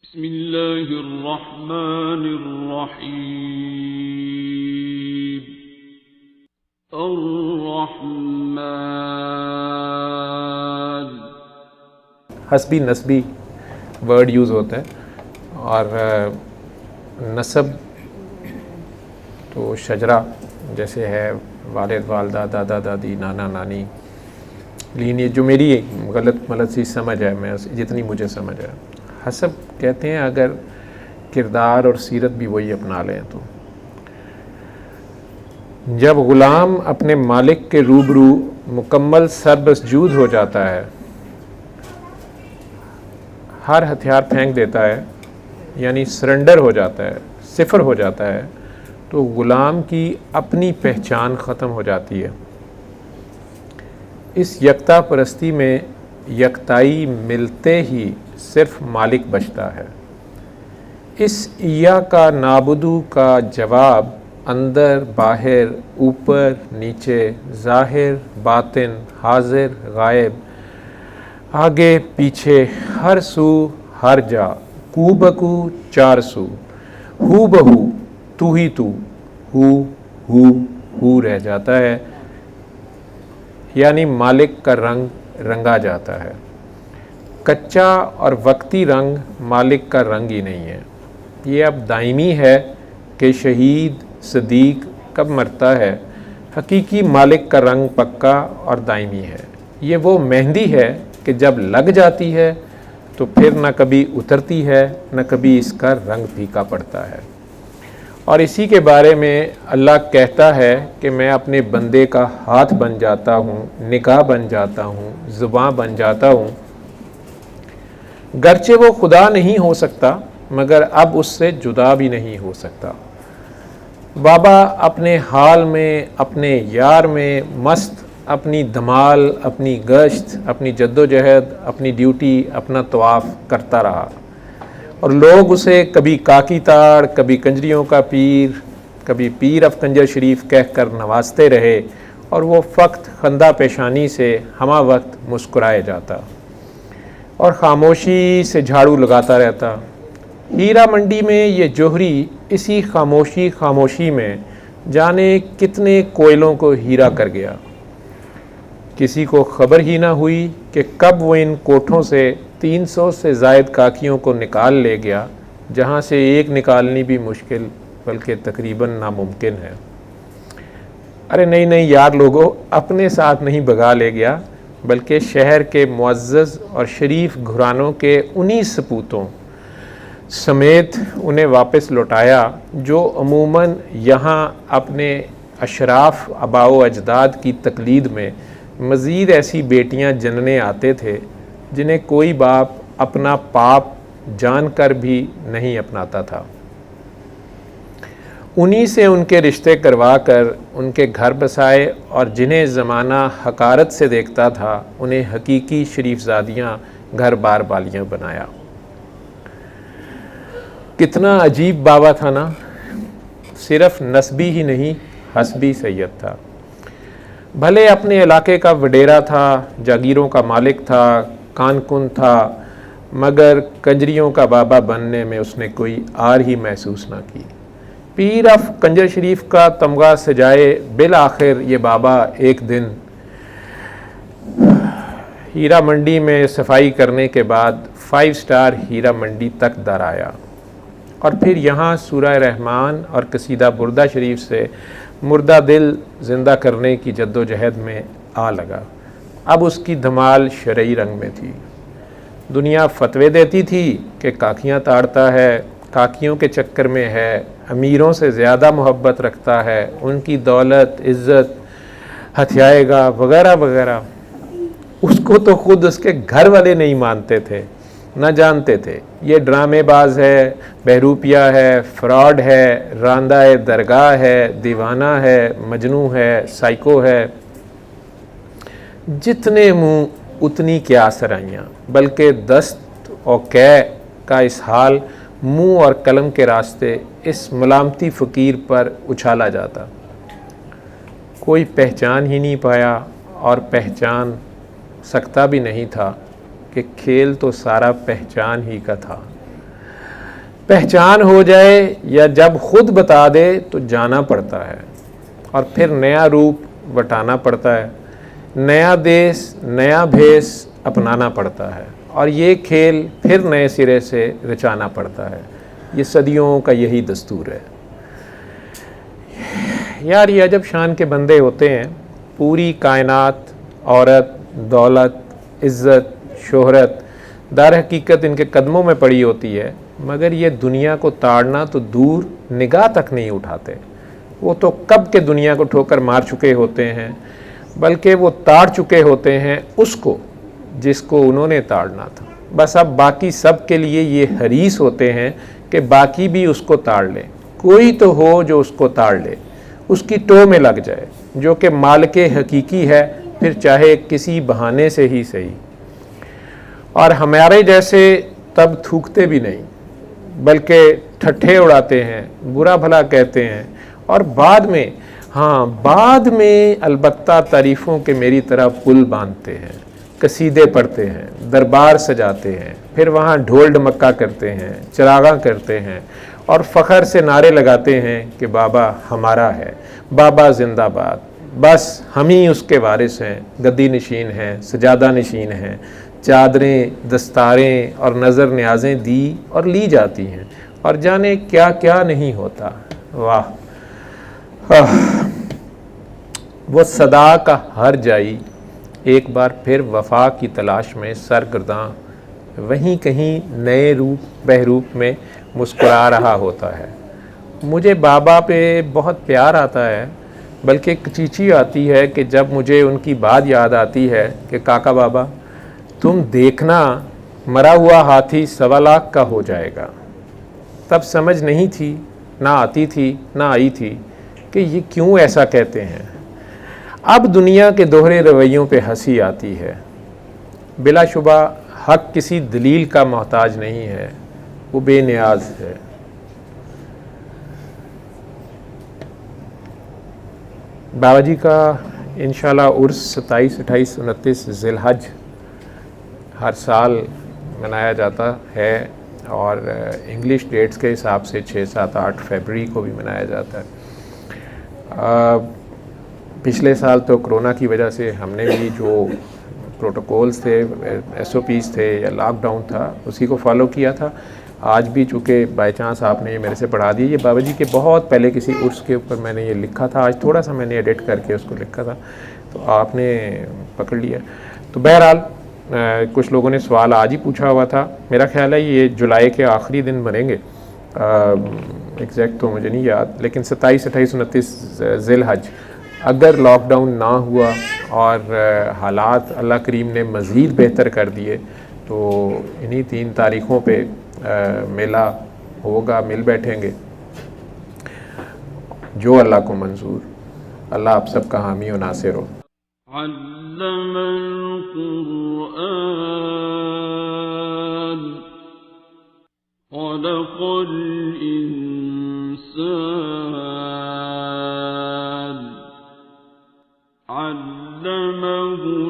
بسم اللہ الرحمن الرحیم الرحمن. حسبی نسبی ورڈ یوز ہوتا ہے، اور نسب تو شجرہ جیسے ہے والد والدہ دادا دادی نانا نانی، لیکن یہ جو میری غلط سی سمجھ ہے، میں جتنی مجھے سمجھ ہے، حسب کہتے ہیں اگر کردار اور سیرت بھی وہی اپنا لیں تو. جب غلام اپنے مالک کے روبرو مکمل سربسجود ہو جاتا ہے، ہر ہتھیار پھینک دیتا ہے، یعنی سرنڈر ہو جاتا ہے، صفر ہو جاتا ہے، تو غلام کی اپنی پہچان ختم ہو جاتی ہے. اس یکتا پرستی میں یکتائی ملتے ہی صرف مالک بچتا ہے. اس ایاکا نعبدو کا جواب اندر باہر اوپر نیچے ظاہر باطن حاضر غائب آگے پیچھے ہر سو ہر جا کو بکو چار سو ہو بہو تو ہی تو ہو رہ جاتا ہے، یعنی مالک کا رنگ رنگا جاتا ہے. کچا اور وقتی رنگ مالک کا رنگ ہی نہیں ہے. یہ اب دائمی ہے کہ شہید صدیق کب مرتا ہے، حقیقی مالک کا رنگ پکا اور دائمی ہے. یہ وہ مہندی ہے کہ جب لگ جاتی ہے تو پھر نہ کبھی اترتی ہے، نہ کبھی اس کا رنگ پھیکا پڑتا ہے. اور اسی کے بارے میں اللہ کہتا ہے کہ میں اپنے بندے کا ہاتھ بن جاتا ہوں، نگاہ بن جاتا ہوں، زباں بن جاتا ہوں. گرچہ وہ خدا نہیں ہو سکتا مگر اب اس سے جدا بھی نہیں ہو سکتا. بابا اپنے حال میں، اپنے یار میں مست، اپنی دھمال، اپنی گشت، اپنی جد و جہد، اپنی ڈیوٹی، اپنا طواف کرتا رہا، اور لوگ اسے کبھی کاکی تاڑ، کبھی کنجریوں کا پیر، کبھی پیر اف کنجر شریف کہہ کر نوازتے رہے، اور وہ فقط خندہ پیشانی سے ہمہ وقت مسکرائے جاتا اور خاموشی سے جھاڑو لگاتا رہتا. ہیرا منڈی میں یہ جوہری اسی خاموشی میں جانے کتنے کوئلوں کو ہیرا کر گیا. کسی کو خبر ہی نہ ہوئی کہ کب وہ ان کوٹھوں سے 300 سے زائد کاکیوں کو نکال لے گیا، جہاں سے ایک نکالنی بھی مشکل بلکہ تقریباً ناممکن ہے. ارے نہیں یار لوگوں، اپنے ساتھ نہیں بھگا لے گیا، بلکہ شہر کے معزز اور شریف گھرانوں کے انہی سپوتوں سمیت انہیں واپس لوٹایا جو عموماً یہاں اپنے اشراف آباء و اجداد کی تقلید میں مزید ایسی بیٹیاں جننے آتے تھے جنہیں کوئی باپ اپنا پاپ جان کر بھی نہیں اپناتا تھا. انہی سے ان کے رشتے کروا کر ان کے گھر بسائے، اور جنہیں زمانہ حقارت سے دیکھتا تھا انہیں حقیقی شریف زادیاں گھر بار والیاں بنایا. کتنا عجیب بابا تھا نا، صرف نسبی ہی نہیں حسبی سید تھا. بھلے اپنے علاقے کا وڈیرا تھا، جاگیروں کا مالک تھا، کان کن تھا، مگر کنجریوں کا بابا بننے میں اس نے کوئی آر ہی محسوس نہ کی. پیر اف کنجر شریف کا تمغہ سجائے بالآخر یہ بابا ایک دن ہیرا منڈی میں صفائی کرنے کے بعد 5 سٹار ہیرا منڈی تک در آیا، اور پھر یہاں سورہ رحمان اور قصیدہ بردہ شریف سے مردہ دل زندہ کرنے کی جد و جہد میں آ لگا. اب اس کی دھمال شرعی رنگ میں تھی. دنیا فتوے دیتی تھی کہ کاکیاں تاڑتا ہے، کاکیوں کے چکر میں ہے، امیروں سے زیادہ محبت رکھتا ہے، ان کی دولت عزت ہتھیائے گا وغیرہ وغیرہ. اس کو تو خود اس کے گھر والے نہیں مانتے تھے، نہ جانتے تھے. یہ ڈرامے باز ہے، بہروپیہ ہے، فراڈ ہے، راندہ درگاہ ہے، دیوانہ ہے، مجنوں ہے، سائیکو ہے. جتنے منہ اتنی کیا سرائیاں، بلکہ دست و قے کا اس حال منہ اور قلم کے راستے اس ملامتی فقیر پر اچھالا جاتا. کوئی پہچان ہی نہیں پایا، اور پہچان سکتا بھی نہیں تھا کہ کھیل تو سارا پہچان ہی کا تھا. پہچان ہو جائے یا جب خود بتا دے تو جانا پڑتا ہے، اور پھر نیا روپ وٹانا پڑتا ہے، نیا دیس نیا بھیس اپنانا پڑتا ہے، اور یہ کھیل پھر نئے سرے سے رچانا پڑتا ہے۔ یہ صدیوں کا یہی دستور ہے۔ یار یہ عجب شان کے بندے ہوتے ہیں، پوری کائنات، عورت، دولت، عزت، شہرت در حقیقت ان کے قدموں میں پڑی ہوتی ہے، مگر یہ دنیا کو تاڑنا تو دور نگاہ تک نہیں اٹھاتے۔ وہ تو کب کے دنیا کو ٹھوکر مار چکے ہوتے ہیں، بلکہ وہ تاڑ چکے ہوتے ہیں اس کو جس کو انہوں نے تاڑنا تھا۔ بس اب باقی سب کے لیے یہ حریص ہوتے ہیں کہ باقی بھی اس کو تاڑ لیں، کوئی تو ہو جو اس کو تاڑ لے، اس کی ٹو میں لگ جائے، جو کہ مالک حقیقی ہے، پھر چاہے کسی بہانے سے ہی صحیح۔ اور ہمارے جیسے تب تھوکتے بھی نہیں، بلکہ ٹھٹھے اڑاتے ہیں، برا بھلا کہتے ہیں، اور بعد میں البتہ تعریفوں کے میری طرح پل باندھتے ہیں، قصیدے پڑھتے ہیں، دربار سجاتے ہیں، پھر وہاں ڈھول ڈمکا کرتے ہیں، چراغاں کرتے ہیں، اور فخر سے نعرے لگاتے ہیں کہ بابا ہمارا ہے، بابا زندہ باد، بس ہم ہی اس کے وارث ہیں، گدی نشین ہیں، سجادہ نشین ہیں، چادریں، دستاریں اور نظر نیازیں دی اور لی جاتی ہیں، اور جانے کیا کیا نہیں ہوتا۔ واہ، وہ صدا کا ہر جائی ایک بار پھر وفا کی تلاش میں سرگرداں وہیں کہیں نئے روپ بہروپ میں مسکرا رہا ہوتا ہے۔ مجھے بابا پہ بہت پیار آتا ہے، بلکہ ایک چیچی آتی ہے کہ جب مجھے ان کی بات یاد آتی ہے کہ کاکا بابا تم دیکھنا مرا ہوا ہاتھی 1.25 لاکھ کا ہو جائے گا۔ تب سمجھ نہیں تھی، نہ آتی تھی نہ آئی تھی کہ یہ کیوں ایسا کہتے ہیں۔ اب دنیا کے دوہرے رویوں پہ ہنسی آتی ہے۔ بلا شبہ حق کسی دلیل کا محتاج نہیں ہے، وہ بے نیاز ہے۔ بابا جی کا انشاءاللہ عرس 27، 28، 29 ذی الحج ہر سال منایا جاتا ہے، اور انگلش ڈیٹس کے حساب سے 6، 7، 8 فیبری کو بھی منایا جاتا ہے۔ پچھلے سال تو کرونا کی وجہ سے ہم نے بھی جو پروٹوکولز تھے، SOPs تھے یا لاک ڈاؤن تھا، اسی کو فالو کیا تھا۔ آج بھی چونکہ بائی چانس آپ نے یہ میرے سے پڑھا دی، یہ بابا جی کے بہت پہلے کسی عرس کے اوپر میں نے یہ لکھا تھا، آج تھوڑا سا میں نے ایڈٹ کر کے اس کو لکھا تھا، تو آپ نے پکڑ لیا۔ تو بہرحال کچھ لوگوں نے سوال آج ہی پوچھا ہوا تھا، میرا خیال ہے یہ جولائی کے آخری دن بنیں گے، ایگزیکٹ تو مجھے نہیں یاد، لیکن 27، 28، 29 ذی الحج اگر لاک ڈاؤن نہ ہوا اور حالات اللہ کریم نے مزید بہتر کر دیے تو انہی 3 تاریخوں پہ میلہ ہوگا، مل بیٹھیں گے، جو اللہ کو منظور۔ اللہ آپ سب کا حامی و ناصر ہو۔ علم القرآن خلق الإنسان علمه